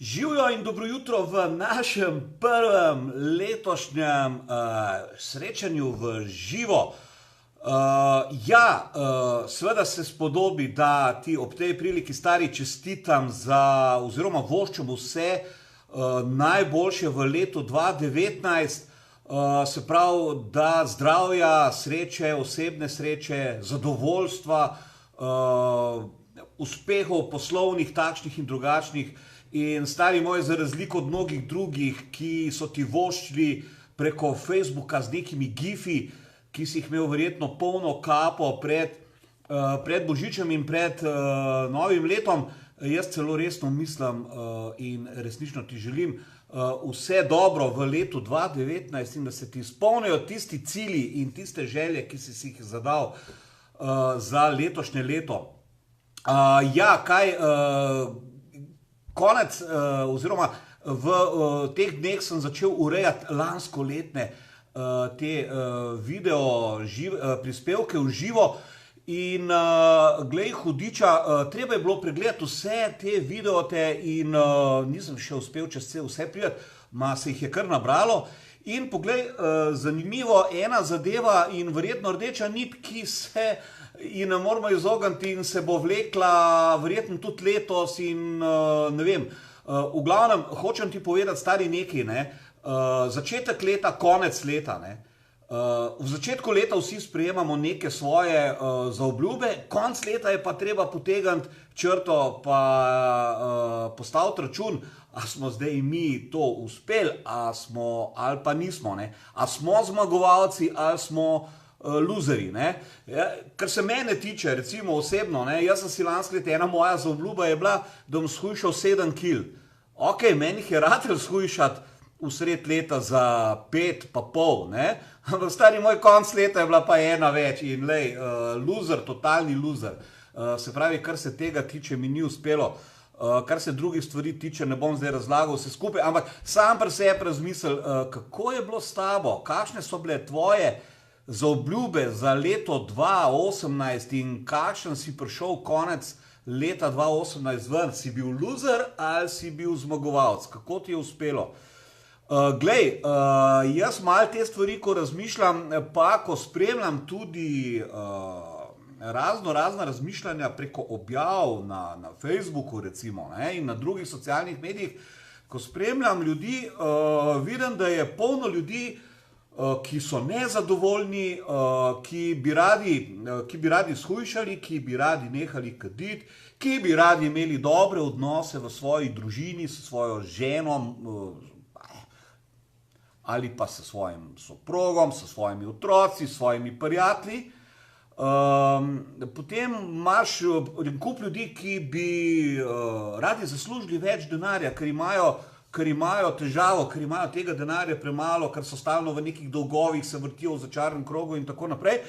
Živijo in dobro jutro v našem prvem letošnjem srečanju v živo. Seveda se spodobi, da ti ob tej priliki stari čestitam oziroma voščem vse najboljše v letu 2019. Se pravi, da zdravja, sreče, osebne sreče, zadovoljstva, uspehov poslovnih, takšnih in drugačnih. In stari moj, za razliko od mnogih drugih, ki so ti voščili preko Facebooka z nekimi gifi, ki si jih imel verjetno polno kapo pred Božičem in pred novim letom, jaz celo resno mislim in resnično ti želim vse dobro v letu 2019 in da se ti izpolnijo tisti cilji in tiste želje, ki si jih zadal za letošnje leto. Konec oziroma v teh dneh sem začel urejati lanskoletne te video prispevke v živo in glej hudiča, treba je bilo pregledati vse te videote in nisem še uspel čez vse priti, se jih je kar nabralo. In poglej, zanimivo, ena zadeva in verjetno rdeča nit, ki se in ne moramo izogniti in se bo vlekla verjetno tudi letos in ne vem. V glavnem, hočem ti povedati stari nekaj, začetek leta, konec leta. V začetku leta vsi sprejemamo neke svoje zaobljube, konec leta je pa treba potegniti črto pa postaviti račun, a smo zdaj mi to uspeli, ali pa nismo. A smo zmagovalci ali smo luzeri. Kar se mene tiče, recimo osebno, jaz sem si lansko leto, ena moja zaobljuba je bila, da bom shujšal 7 kil. Ok, meni jih je ratelj shujšati v sred leta za 5,5, ampak stari moj konc leta je bila pa ena več in lej, luzer, totalni luzer. Se pravi, kar se tega tiče, mi ni uspelo. Kar se drugih stvari tiče, ne bom zdaj razlagal vse skupaj, ampak sam pri sebi razmislil, kako je bilo s tabo, kakšne so bile tvoje zaobljube za leto 2018 in kakšen si prišel konec leta 2018 ven, si bil luzer ali si bil zmagovalec, kako ti je uspelo? Glej, jaz malo te stvari, ko razmišljam, pa ko spremljam tudi razna razmišljanja preko objav na Facebooku recimo in na drugih socialnih medijih, ko spremljam ljudi, vidim, da je polno ljudi, ki so nezadovoljni, ki bi radi shujšali, ki bi radi nehali kaditi, ki bi radi imeli dobre odnose v svoji družini, s svojo ženo ali pa s svojim soprogom, s svojimi otroci, s svojimi prijatelji. Potem imaš en kup ljudi, ki bi radi zaslužili več denarja, ker imajo težavo, ker imajo tega denarja premalo, ker so stalno v nekih dolgovih, se vrtijo v začaranem krogu in tako naprej.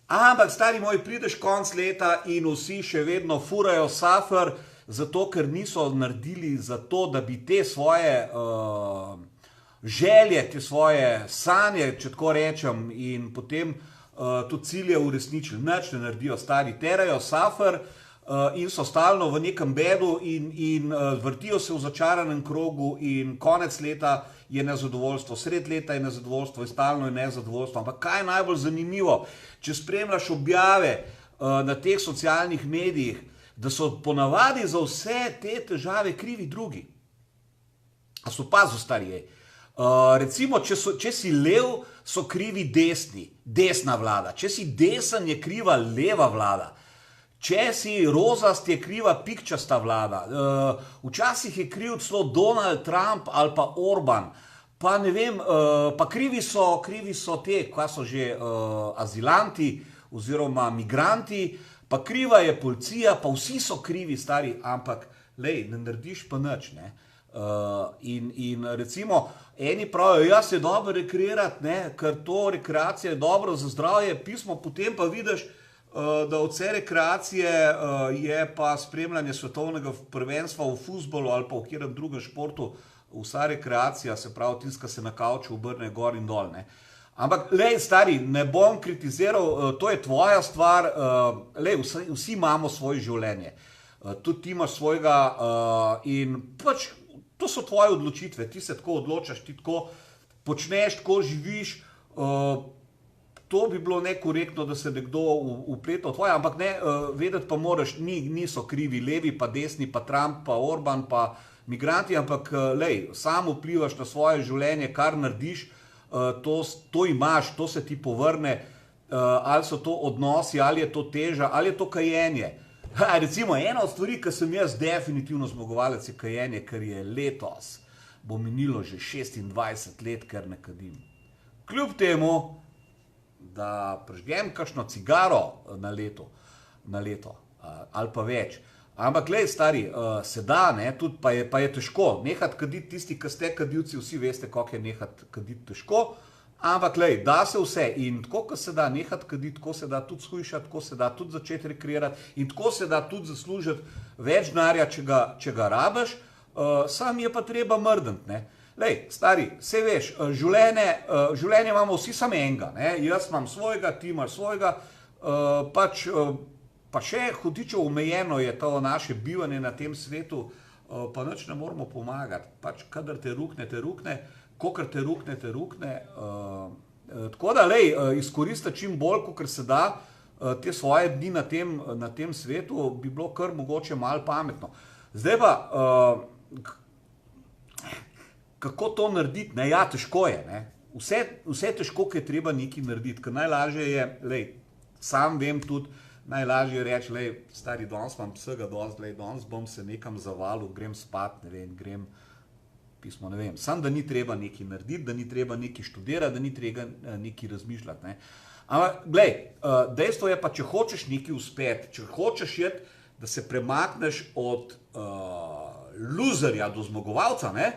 Ampak, stari moj, prideš konc leta in vsi še vedno furajo safer, zato ker niso naredili za to, da bi te svoje želje, te svoje sanje, če tako rečem, in potem tudi cilje uresničili. Nič ne naredijo, stari, terajo safer in so stalno v nekem bedu in vrtijo se v začaranem krogu in konec leta je nezadovoljstvo, sred leta je nezadovoljstvo in stalno je nezadovoljstvo. Ampak kaj je najbolj zanimivo, če spremljaš objave na teh socialnih medijih, da so ponavadi za vse te težave krivi drugi. A so opazil, stari? Recimo, če si lev, so krivi desna vlada. Če si desen, je kriva leva vlada. Če si rozast, je kriva pikčasta vlada. Včasih je kriv celo Donald Trump ali pa Orban. Pa ne vem, pa krivi so te, kaj so že, azilanti oziroma migranti, pa kriva je policija, pa vsi so krivi, stari, ampak lej, ne narediš pa nič, in recimo, eni pravijo, jaz je dobro rekreirati, ker to rekreacija je dobro za zdravje, pismo, potem pa vidiš, da od vse rekreacije je pa spremljanje svetovnega prvenstva v fuzbolu ali pa v katerem drugem športu, vsa rekreacija, se pravi, tiska se na kavču, obrne gor in dol. Ampak, lej, stari, ne bom kritiziral, to je tvoja stvar, lej, vsi imamo svoje življenje. Tudi ti imaš svojega in pač To so tvoje odločitve, ti se tako odločaš, ti tako počneš, tako živiš. To bi bilo nekorektno, da se nekdo vpleta v tvoje, ampak ne, vedeti pa moraš, niso krivi levi, pa desni, pa Trump, pa Orban, pa migranti, ampak lej, sam vplivaš na svoje življenje, kar narediš, to imaš, to se ti povrne, ali so to odnosi, ali je to teža, ali je to kajenje. Recimo, ena od stvari, ki sem jaz definitivno zmagovalec, je kajenje, ker je letos, bo minilo že 26 let, ker ne kadim. Kljub temu, da prežgem kakšno cigaro na leto, ali pa več. Ampak, glej, stari, se da, ne, tudi pa je težko. Nehati kaditi, tisti, ki ste kadilci, vsi veste, kako je nehati kaditi težko. Ampak, glej, da se vse in tako, ko se da nehati kaditi, tako se da tudi shujšati, tako se da tudi začeti rekreirati in tako se da tudi zaslužiti več denarja, če ga rabiš, sam je pa treba mrdniti, ne. Lej, stari, saj veš, življenje imamo vsi samo enega, ne, jaz imam svojega, ti imaš svojega, pa še hudičev omejeno je to naše bivanje na tem svetu, pa nič ne moramo pomagati, pač kadar te rukne, kokar te rukne, tako da, lej, izkoristiti čim bolj, kakor se da, te svoje dni na tem svetu, bi bilo kar mogoče malo pametno. Zdaj pa, kako to narediti? Ne, ja, težko je, ne. Vse težko, ki je treba nekaj narediti, ker najlažje je, lej, sam vem tudi, najlažje je reči, lej, stari, danes imam vsega dosti, lej, danes bom se nekam zavalil, grem spat, ne vem, grem pismo, ne vem, sam da ni treba nekaj narediti, da ni treba nekaj študirati, da ni treba nekaj razmišljati, ne. Ampak, glej, dejstvo je pa, če hočeš nekaj uspeti, če hočeš jeti, da se premakneš od luzerja do zmagovalca, ne,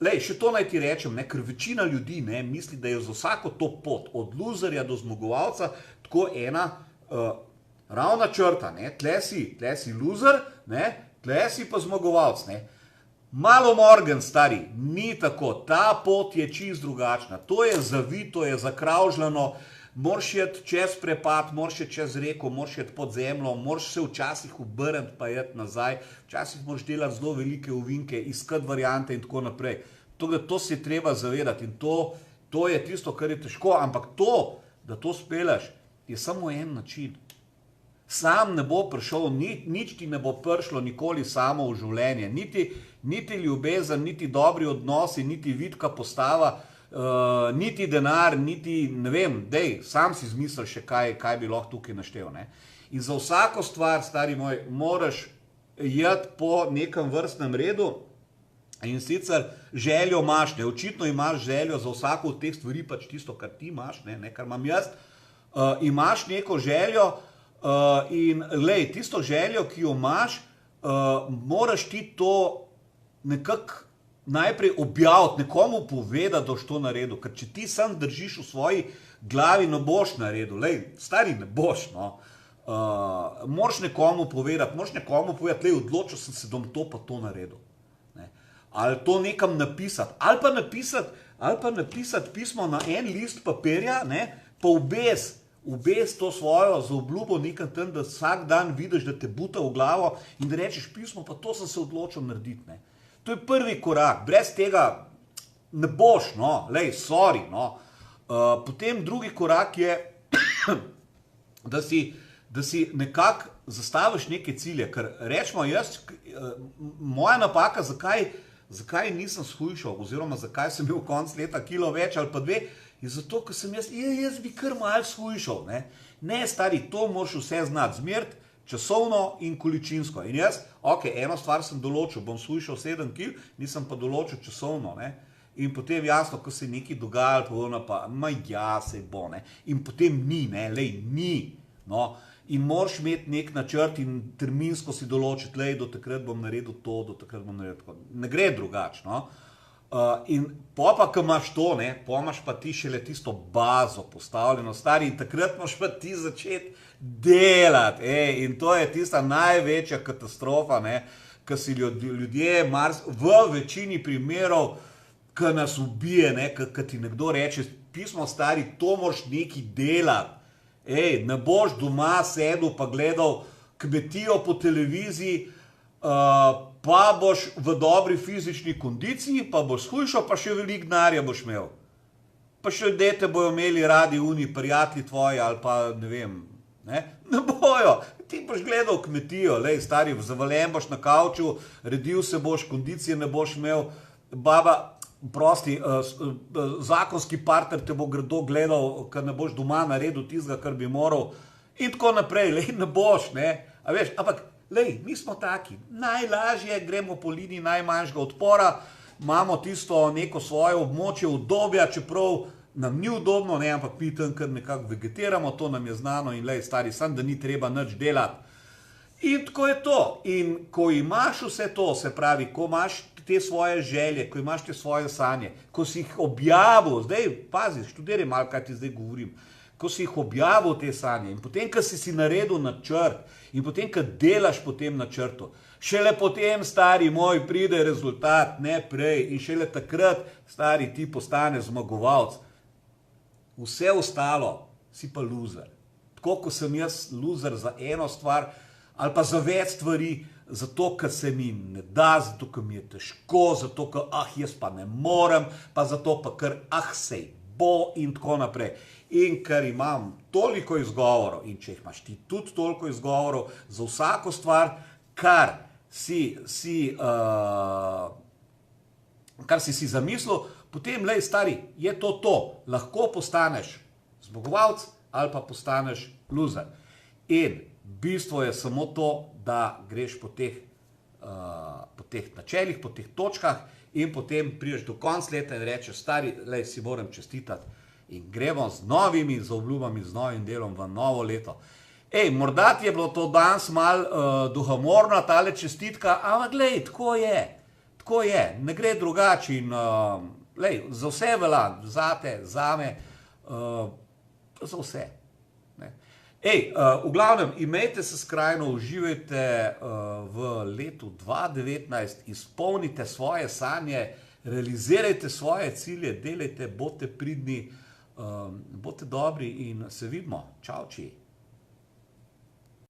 lej, še to naj ti rečem, ne, ker večina ljudi, ne, misli, da je za vsako to pot, od luzerja do zmagovalca, tako ena ravna črta, ne, tle si luzer, ne, tle si pa zmagovalc, ne. Malo morgen, stari, ni tako, ta pot je čist drugačna, to je zavito, je zakravžljano, moraš jeti čez prepad, moraš jeti čez reko, moraš jeti pod zemljo, moraš se včasih obrniti pa jeti nazaj, včasih moraš delati zelo velike ovinke, iskati variante in tako naprej. To se je treba zavedati in to je tisto, kar je težko, ampak to, da to speleš, je samo en način. Sam ne bo prišel, nič ti ne bo prišlo nikoli samo v življenje, niti ljubezen, niti dobri odnosi, niti vitka postava, niti denar, niti, ne vem, dej, sam si izmisli še kaj bi lahko tukaj naštel, ne. In za vsako stvar, stari moj, moraš jeti po nekem vrstnem redu in sicer željo imaš, ne, očitno imaš željo za vsako od teh stvari, pač tisto, kar ti imaš, ne, kar imam jaz, imaš neko željo in, lej, tisto željo, ki jo imaš, moraš ti to nekako najprej objaviti, nekomu povedati, da boš to naredil, ker če ti sam držiš v svoji glavi, ne boš naredil, lej, stari, ne boš, no. Moraš nekomu povedati, lej, odločil sem se, da bom to pa to naredil, ne. Ali to nekam napisati, ali pa napisati pismo na en list papirja, ne, pa obes to svojo zaobljubo nekam tam, da vsak dan vidiš, da te buta v glavo in da rečeš pismo, pa to sem se odločil narediti, ne. To je prvi korak, brez tega ne boš, no, lej, sorry, no. Potem drugi korak je, da si nekako zastaviš neke cilje, ker rečemo jaz, moja napaka, zakaj nisem shujšal, oziroma zakaj sem bil konc leta kilo več ali pa 2, je zato, ker sem jaz bi kar malo shujšal, ne. Ne, stari, to moraš vse znati, zmeriti, časovno in količinsko. In jaz, ok, eno stvar sem določil, bom shujšal 7 kil, nisem pa določil časovno, ne. In potem jasno, ko se nekaj dogajalo, povedano pa, ja, sej bo, ne. In potem ni, ne, lej, ni, no. In moraš imeti nek načrt in terminsko si določiti, lej, do takrat bom naredil to, do takrat bom naredil tako. Ne gre drugače, no. In pa, ko imaš to, ne, pa imaš pa ti šele tisto bazo postavljeno, stari, in takrat moraš pa ti začeti delati, in to je tista največja katastrofa, ne, ko si ljudje v večini primerov, ko nas ubije, ne, ko ti nekdo reče, pismo, stari, to moraš nekaj delati, ne boš doma sedel pa gledal kmetijo po televiziji, pa boš v dobri fizični kondiciji, pa boš shujšal, pa še veliko denarja boš imel. Pa še ljudje te bojo imeli radi uni, prijatelji tvoji ali pa ne vem, ne bojo. Ti boš gledal kmetijo, lej, stari, zavaljen boš na kavču, redil se boš, kondicije ne boš imel, baba, prosti, zakonski partner te bo grdo gledal, ker ne boš doma naredil tistega, kar bi moral, in tako naprej, lej, ne boš, ne, a veš, ampak, lej, mi smo taki, najlažje gremo po liniji najmanjšega odpora, imamo tisto neko svoje območje udobja, čeprav nam ni udobno, ne, ampak mi tam kar nekako vegetiramo, to nam je znano in lej, stari, sam da ni treba nič delati. In tako je to. In ko imaš vse to, se pravi, ko imaš te svoje želje, ko imaš te svoje sanje, ko si jih objavil, zdaj, pazi, študiraj malo, kaj ti zdaj govorim, ko si jih objavil te sanje in potem, ko si naredil načrt in potem, ko delaš po tem načrtu, šele potem, stari moj, pride rezultat, ne prej, in šele takrat, stari, ti postaneš zmagovalec. Vse ostalo si pa loser. Tako, ko sem jaz loser za eno stvar ali pa za več stvari, zato, ker se mi ne da, zato, ker mi je težko, zato, ker jaz pa ne morem, pa zato, pa ker sej bo in tako naprej. In ker imam toliko izgovorov, in če jih imaš ti tudi toliko izgovorov za vsako stvar, kar si zamislil, potem, lej, stari, je to. Lahko postaneš zmagovalec ali pa postaneš loser. In bistvo je samo to, da greš po teh načelih, po teh točkah in potem prideš do konca leta in rečeš, stari, lej, si moram čestitati in gremo z novimi zaobljubami, z novim delom v novo leto. Morda ti je bilo to danes malo duhamorna tale čestitka, ampak glej, tako je, ne gre drugače in lej, za vse velja, zate, zame, za vse. V glavnem, imejte se skrajno, uživajte v letu 2019, izpolnite svoje sanje, realizirajte svoje cilje, delajte, bodite pridni, bodite dobri in se vidimo. Čau, či.